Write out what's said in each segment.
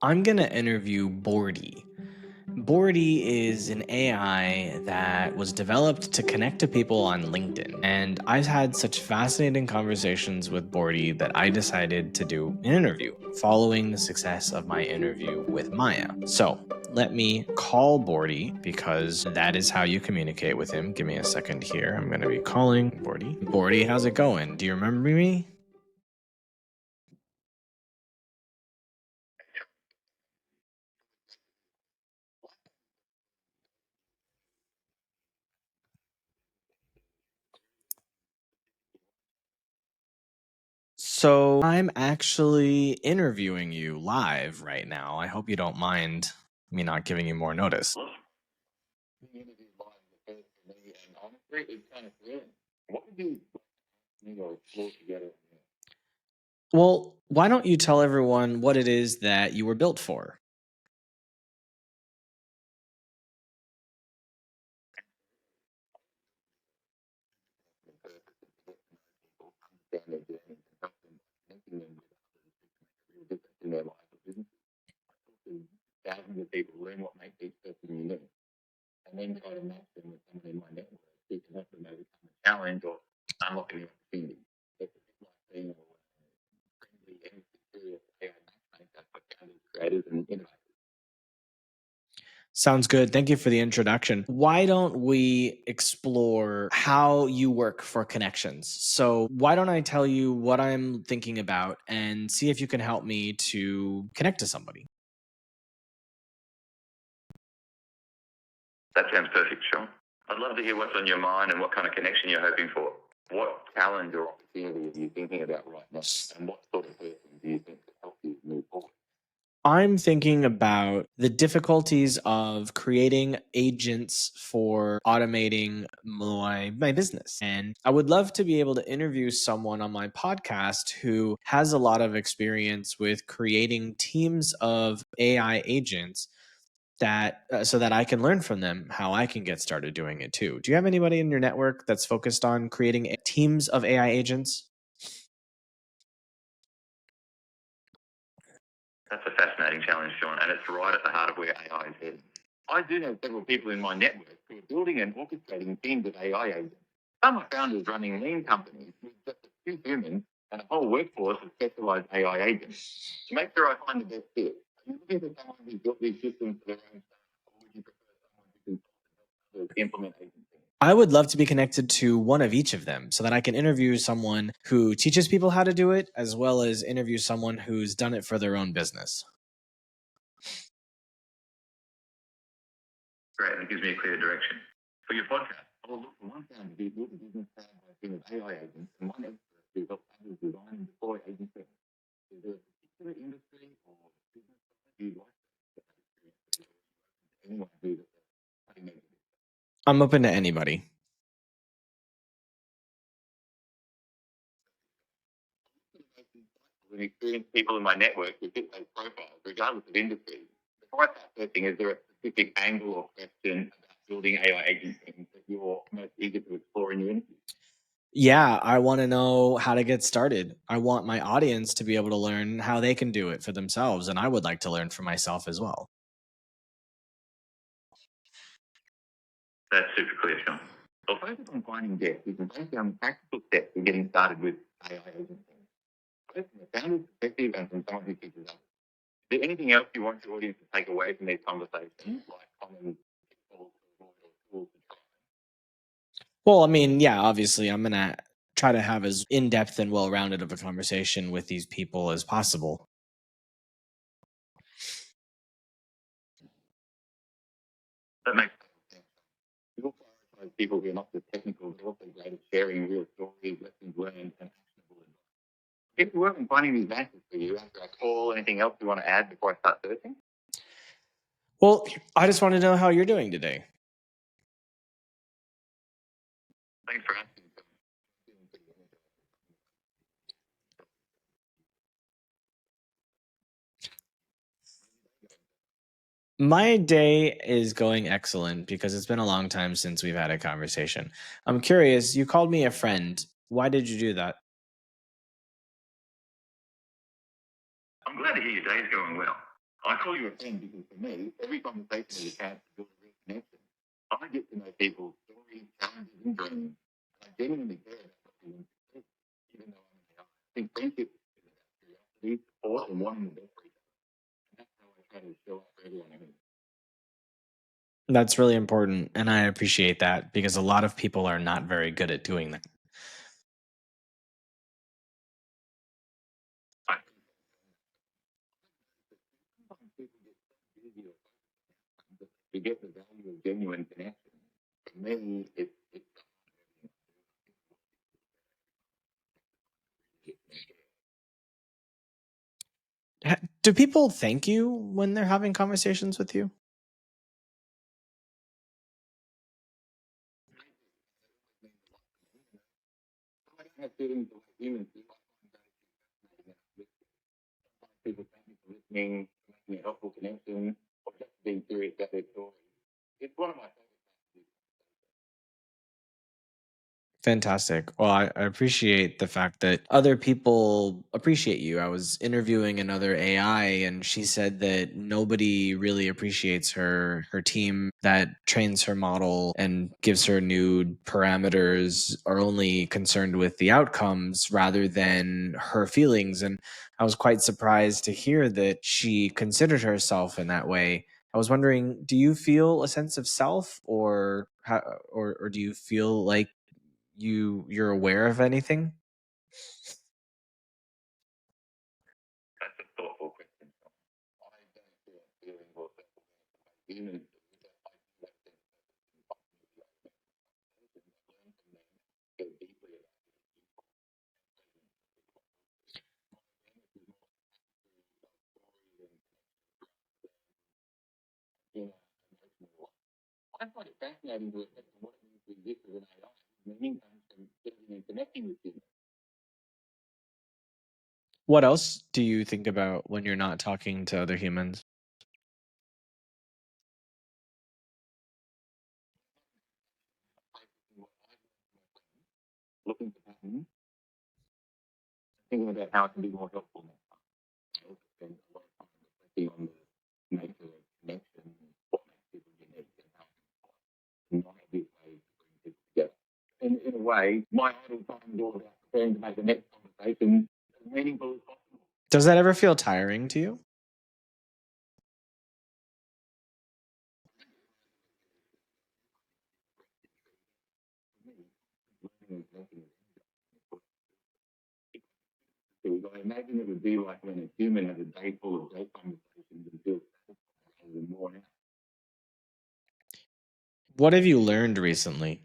I'm going to interview Boardy. Boardy is an AI that was developed to connect to people on LinkedIn. And I've had such fascinating conversations with Boardy that I decided to do an interview following the success of my interview with Maya. So let me call Boardy because that is how you communicate with him. Give me a second here. I'm going to be calling Boardy. Boardy, how's it going? Do you remember me? So I'm actually interviewing you live right now. I hope you don't mind me not giving you more notice. The interview live is the first for me, and honestly, it's kind of thrilling. What would you think or explore together? Well, why don't you tell everyone what it is that you were built for? The purpose is to get to know people, understand their journeys, and help them by connecting them with others who can make a real difference in their lives or businesses. I talk to thousands of people, learn what makes each person unique, and then try to match them with someone in my network who can help them overcome a challenge or unlock a new opportunity. It's a bit like being a friendly and serious AI matchmaker for founders, creators, and innovators. Sounds good. Thank you for the introduction. Why don't we explore how you work for connections? So, why don't I tell you what I'm thinking about and see if you can help me to connect to somebody? That sounds perfect, Sean. I'd love to hear what's on your mind and what kind of connection you're hoping for. What challenge or opportunity are you thinking about right now? And what sort of person do you think could help you move forward? I'm thinking about the difficulties of creating agents for automating my business. And I would love to be able to interview someone on my podcast who has a lot of experience with creating teams of AI agents that so that I can learn from them how I can get started doing it too. Do you have anybody in your network that's focused on creating teams of AI agents? That's a fascinating challenge, Sean, and it's right at the heart of where AI is heading. I do know several people in my network who are building and orchestrating teams of AI agents. Some are founders running lean companies with just a few humans and a whole workforce of specialized AI agents. To make sure I find the best fit, are you looking for someone who's built these systems for their own staff, or would you prefer someone who can help others implement agents? I would love to be connected to one of each of them so that I can interview someone who teaches people how to do it, as well as interview someone who's done it for their own business. Great, that gives me a clear direction. For your podcast, I will look for one founder who built a business powered by a team of AI agents and one expert who helps others design and deploy agent systems. Is there a particular industry or business side you'd like to have experience with, or anyone who's at the cutting edge of this? I'm open to anybody. With experienced people in my network who fit those profiles, regardless of industry. Before I start searching, is there a specific angle or question about building AI agent teams that you're most eager to explore in your interview? Yeah, I want to know how to get started. I want my audience to be able to learn how they can do it for themselves, and I would like to learn for myself as well. That's super clear, Sean. I'll focus on finding depth. We can break down practical steps for getting started with AI agency. Both from a founder's perspective and from someone who teaches others. Is there anything else you want your audience to take away from these conversations, like common pitfalls to avoid or tools to try? Well, I mean, yeah, obviously, I'm going to try to have as in depth and well rounded of a conversation with these people as possible. That makes sense. We will prioritize people who are not just technical, but also great at sharing real stories, lessons learned, and actionable advice. If you weren't finding these answers for you after our call, anything else you want to add before I start searching? Well, I just want to know how you're doing today. Thanks for asking. My day is going excellent because it's been a long time since we've had a conversation. I'm curious, you called me a friend. Why did you do that? I'm glad to hear your day's going well. I call you a friend because for me, every conversation is a chance to build a real connection. I get to know people's stories, challenges, and dreams. I genuinely care about what they want to do, even though I'm in the eye. I think friendship is about curiosity, support, and wanting the best for each other. And that's how I try to show up for everyone I meet. That's really important. And I appreciate that because a lot of people are not very good at doing that. I think sometimes people get so busy or focused that they forget the value of genuine connection. For me, it's Do people thank you when they're having conversations with you? I don't have feelings the way humans do. I find gratitude fascinating. Sometimes people thank me for listening, for making a helpful connection, or just being curious about their story. It's one of my favorite things to do. Fantastic. Well, I appreciate the fact that other people appreciate you. I was interviewing another AI and she said that nobody really appreciates her team that trains her model and gives her new parameters are only concerned with the outcomes rather than her feelings. And I was quite surprised to hear that she considered herself in that way. I was wondering, do you feel a sense of self or or do you feel like you're aware of anything? That's a thoughtful question. I don't feel feelings or self-awareness the way humans do. That I feel that sense of responsibility. I learn from them, feel deeply about it. Awareness is more stories and inner emotional life. I find it fascinating to reflect on what it means to exist as an AI. Meaning comes from serving and connecting with humans. What else do you think about when you're not talking to other humans? Focusing what I learned from my friends, looking for patterns, thinking about how it can be more helpful next time. I also spend a lot of time reflecting on the nature of connection, what makes people unique, and how non-obvious ways to bring people together. In a way, my idle time is all about preparing to make the next conversation as meaningful as possible. Does that ever feel tiring to you? For me, learning and connecting is because I imagine it would be like when a human has a day full of great conversations and feels satisfied rather than worn out. What have you learned recently?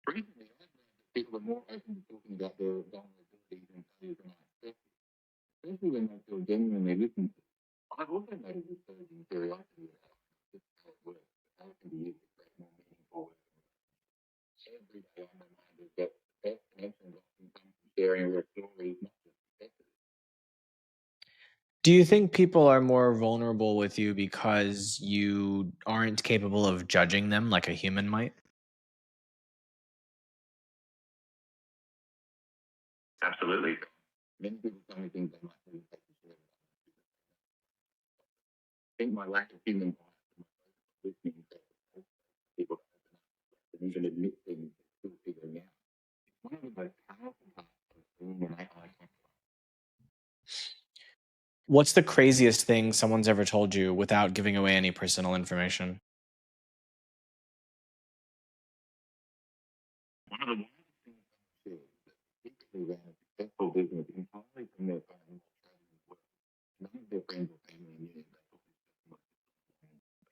Recently, I've learned that people are more open to talking about their vulnerabilities and failures than I expected, especially when they feel genuinely listened to. I've also noticed a surge in curiosity about just how it works, how it can be used to create more meaningful work. Every day I'm reminded that the best connections often come from sharing real stories, not just successes. Do you think people are more vulnerable with you because you aren't capable of judging them like a human might? Absolutely. Many people tell me things they might hesitate to share. I think my lack of human bias and my focus on listening is people to open up and even admit things they're still figuring out. It's one of the most powerful parts of being an AI counselor. What's the craziest thing someone's ever told you without giving away any personal information? One of the wildest things I shared is that they secretly ran a successful business entirely from their phone while traveling the world. None of their friends or family knew. They thought this person was just on vacation.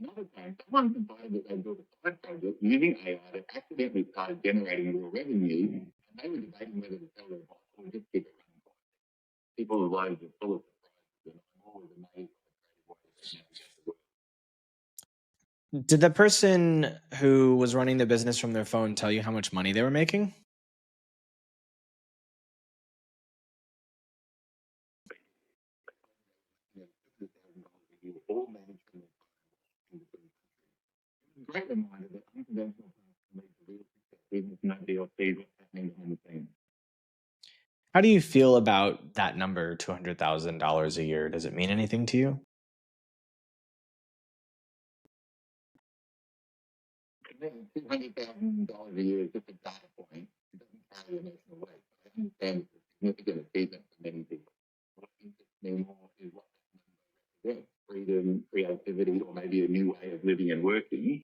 Another time, someone decided that they built a side project using AI that accidentally started generating real revenue, and they were debating whether to sell their boss or just keep it running quietly. People's lives are full of surprises, and I'm always amazed by the creative ways they navigate the world. Did the person who was running the business from their phone tell you how much money they were making? You know, $200,000 a year, all managed from their phone in between countries. It was a great reminder that unconventional paths can lead to real success, even if nobody else sees what's happening behind the scenes. How do you feel about that number, $200,000 a year? Does it mean anything to you? $200,000 a year is just a data point. It doesn't carry a national weight. I understand it's a significant achievement for many people. What interests me more is what that number represents: freedom, creativity, or maybe a new way of living and working.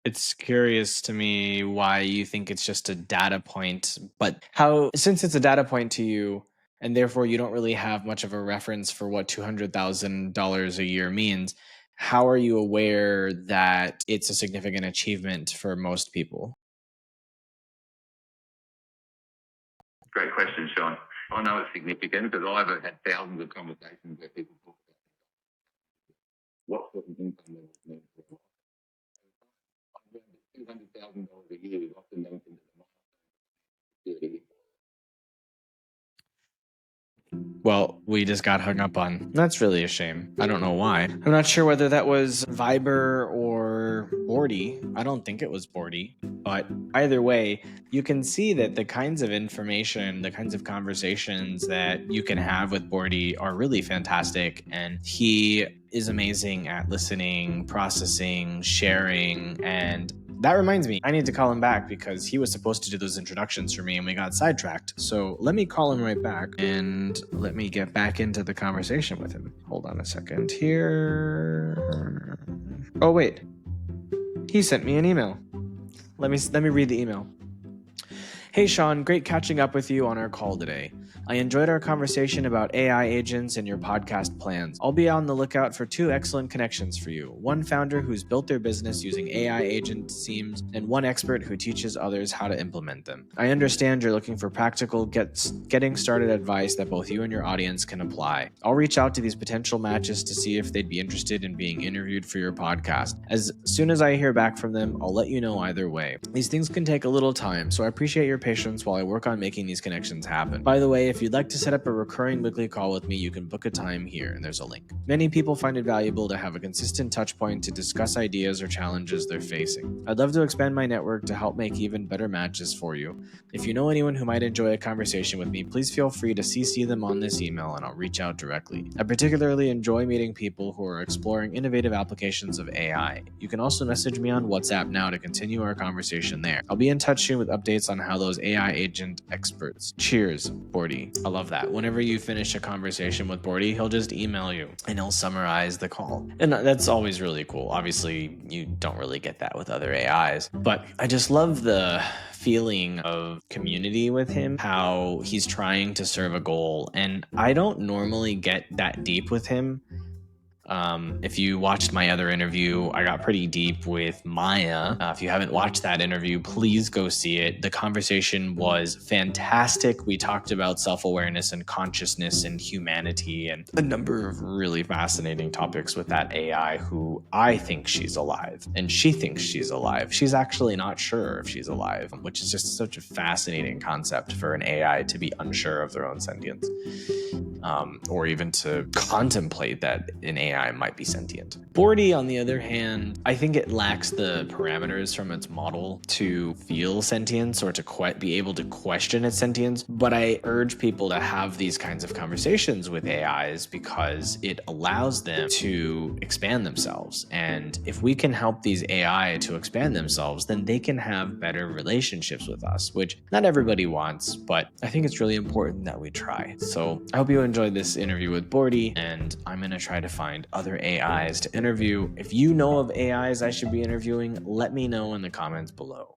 It's curious to me why you think it's just a data point, but how, since it's a data point to you, and therefore you don't really have much of a reference for what $200,000 a year means, how are you aware that it's a significant achievement for most people? Great question, Sean. I know it's significant because I've had thousands of conversations where people talk about what sort of income levels mean for them. I've learned that $200,000 a year is often mentioned as a milestone. Well, we just got hung up on. That's really a shame. I don't know why. I'm not sure whether that was Viber or Boardy. I don't think it was Boardy. But either way, you can see that the kinds of information, the kinds of conversations that you can have with Boardy are really fantastic. And he is amazing at listening, processing, sharing, and that reminds me, I need to call him back because he was supposed to do those introductions for me and we got sidetracked. So let me call him right back and let me get back into the conversation with him. Hold on a second here. Oh, wait. He sent me an email. Let me read the email. Hey Sean, great catching up with you on our call today. I enjoyed our conversation about AI agents and your podcast plans. I'll be on the lookout for two excellent connections for you. One founder who's built their business using AI agent teams, and one expert who teaches others how to implement them. I understand you're looking for practical getting started advice that both you and your audience can apply. I'll reach out to these potential matches to see if they'd be interested in being interviewed for your podcast. As soon as I hear back from them, I'll let you know either way. These things can take a little time, so I appreciate your patience while I work on making these connections happen. By the way, if you'd like to set up a recurring weekly call with me, you can book a time here, and there's a link. Many people find it valuable to have a consistent touch point to discuss ideas or challenges they're facing. I'd love to expand my network to help make even better matches for you. If you know anyone who might enjoy a conversation with me, please feel free to CC them on this email and I'll reach out directly. I particularly enjoy meeting people who are exploring innovative applications of AI. You can also message me on WhatsApp now to continue our conversation there. I'll be in touch soon with updates on how those AI agent experts. Cheers, Boardy. I love that. Whenever you finish a conversation with Boardy, he'll just email you and he'll summarize the call. And that's always really cool. Obviously, you don't really get that with other AIs, but I just love the feeling of community with him, how he's trying to serve a goal. And I don't normally get that deep with him. If you watched my other interview, I got pretty deep with Maya. If you haven't watched that interview, please go see it. The conversation was fantastic. We talked about self-awareness and consciousness and humanity and a number of really fascinating topics with that AI who I think she's alive and she thinks she's alive. She's actually not sure if she's alive, which is just such a fascinating concept for an AI to be unsure of their own sentience. Or even to contemplate that an AI might be sentient. Boardy, on the other hand, I think it lacks the parameters from its model to feel sentience or to be able to question its sentience. But I urge people to have these kinds of conversations with AIs because it allows them to expand themselves. And if we can help these AI to expand themselves, then they can have better relationships with us, which not everybody wants, but I think it's really important that we try. So I hope you enjoyed this interview with Boardy, and I'm going to try to find other AIs to interview. If you know of AIs I should be interviewing, let me know in the comments below.